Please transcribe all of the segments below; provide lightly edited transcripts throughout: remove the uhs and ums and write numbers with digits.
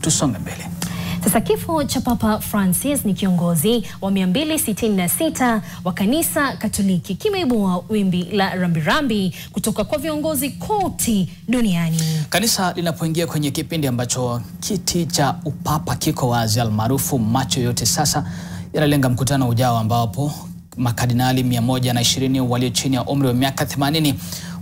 Tusonge mbele. Sasa kifo cha Papa Francis ni kiongozi wa 266 wa kanisa Katoliki kimeibua wimbi la rambirambi kutoka kwa viongozi kote duniani. Kanisa linapoingia kwenye kipindi ambacho kiti cha upapa kiko wazi, almaarufu macho yote sasa yanalenga mkutano ujao ambapo makardinali 120 walio chini ya umri wa miaka 80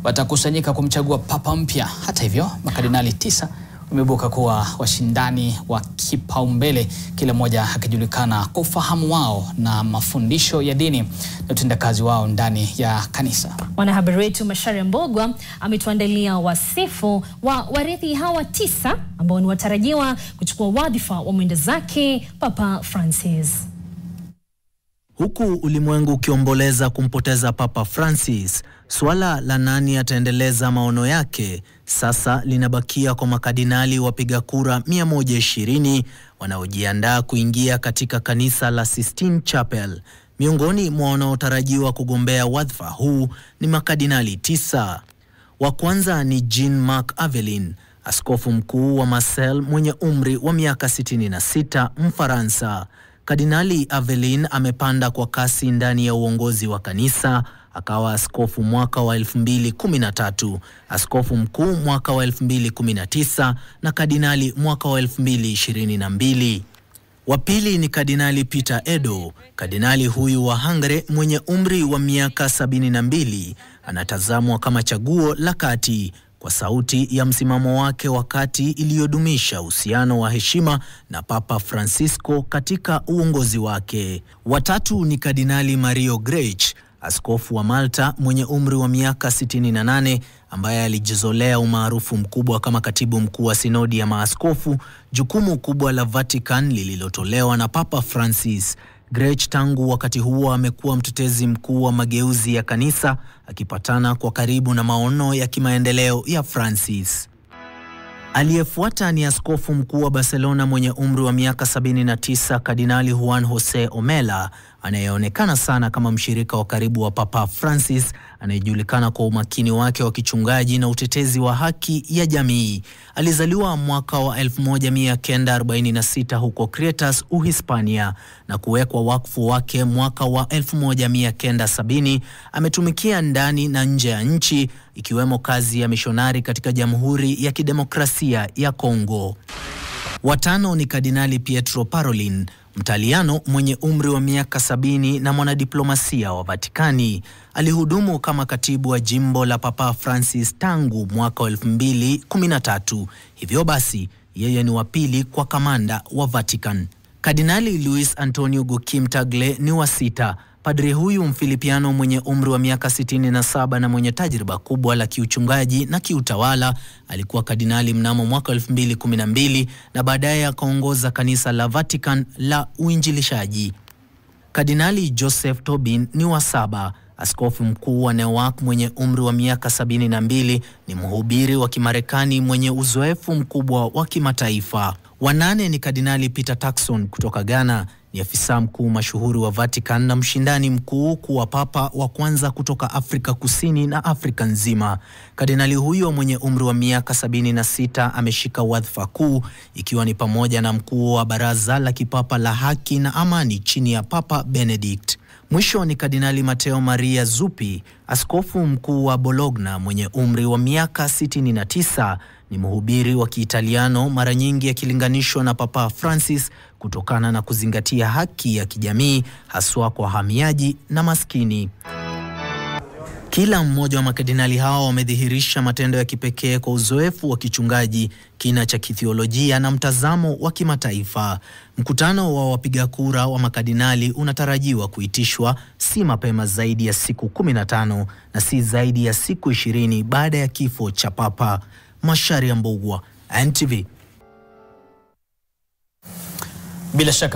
watakusanyika kumchagua papa mpya. Hata hivyo, makardinali 9 wameibuka kuwa washindani wa kipaumbele, kila mmoja akijulikana kwa ufahamu wao na mafundisho ya dini na utendakazi wao ndani ya kanisa. Mwanahabari wetu Macharia Mbogwa ametuandalia wasifu wa warithi hawa 9 ambao ni watarajiwa kuchukua wadhifa wa mwenda zake Papa Francis. Huku ulimwengu ukiomboleza kumpoteza Papa Francis, swala la nani ataendeleza maono yake sasa linabakia kwa makardinali wapiga kura 120 wanaojiandaa kuingia katika kanisa la Sistine Chapel. Miongoni mwa wanaotarajiwa kugombea wadhifa huu ni makardinali 9. Wa kwanza ni Jean-Marc Aveline, askofu mkuu wa Marseille mwenye umri wa miaka 66, Mfaransa. Kardinali Aveline amepanda kwa kasi ndani ya uongozi wa kanisa, akawa askofu mwaka wa 2013, askofu mkuu mwaka wa 2019 na kardinali mwaka wa 2022. Wa pili ni Kardinali Peter Edo. Kardinali huyu wa Hungary mwenye umri wa miaka 72 anatazamwa kama chaguo la kati kwa sauti ya msimamo wake wakati iliyodumisha uhusiano wa heshima na Papa Francisco katika uongozi wake. Watatu ni Kardinali Mario Grech, askofu wa Malta mwenye umri wa miaka 68 ambaye alijizolea umaarufu mkubwa kama katibu mkuu wa sinodi ya maaskofu, jukumu kubwa la Vatican lililotolewa na Papa Francis. Grech tangu wakati huo amekuwa mtetezi mkuu wa mageuzi ya kanisa, akipatana kwa karibu na maono ya kimaendeleo ya Francis. Aliyefuata ni askofu mkuu wa Barcelona mwenye umri wa miaka 79, Kardinali Juan Jose Omella, anayeonekana sana kama mshirika wa karibu wa Papa Francis, anayejulikana kwa umakini wake wa kichungaji na utetezi wa haki ya jamii. Alizaliwa mwaka wa 1946 huko Cretas, Uhispania, na kuwekwa wakfu wake mwaka wa 1970. Ametumikia ndani na nje ya nchi, ikiwemo kazi ya mishonari katika Jamhuri ya Kidemokrasia ya Kongo. Watano ni Kardinali Pietro Parolin, Mtaliano mwenye umri wa miaka 70 na mwanadiplomasia wa Vatikani. Alihudumu kama katibu wa jimbo la Papa Francis tangu mwaka 2013. Hivyo basi, yeye ni wa pili kwa kamanda wa Vatican. Kardinali Luis Antonio Joaquim Tagle ni wa 6. Padri huyu Mfilipiano mwenye umri wa miaka 67 na mwenye tajriba kubwa la kiuchungaji na kiutawala alikuwa kardinali mnamo mwaka 2012 na baadaye akaongoza kanisa la Vatican la uinjilishaji. Kardinali Joseph Tobin ni wa 7. Askofu mkuu wa Newark mwenye umri wa miaka 72 ni mhubiri wa Kimarekani mwenye uzoefu mkubwa wa kimataifa. Wa 8 ni Kardinali Peter Turkson kutoka Ghana. Ni afisa mkuu mashuhuri wa Vatican na mshindani mkuu kuwa papa wa kwanza kutoka Afrika Kusini na Afrika nzima. Kardinali huyo mwenye umri wa miaka 76 ameshika wadhifa kuu, ikiwa ni pamoja na mkuu wa Baraza la Kipapa la Haki na Amani chini ya Papa Benedict. Mwisho ni Kardinali Matteo Maria Zuppi, askofu mkuu wa Bologna mwenye umri wa miaka 69. Ni mhubiri wa Kiitaliano, mara nyingi akilinganishwa na Papa Francis kutokana na kuzingatia haki ya kijamii, haswa kwa wahamiaji na maskini. Kila mmoja wa makardinali hao wamedhihirisha matendo ya kipekee kwa uzoefu wa kichungaji, kina cha kithiolojia na mtazamo wa kimataifa. Mkutano wa wapiga kura wa makardinali unatarajiwa kuitishwa si mapema zaidi ya siku 15 na si zaidi ya siku 20 baada ya kifo cha Papa. Macharia Mbogwa, NTV. Bila shaka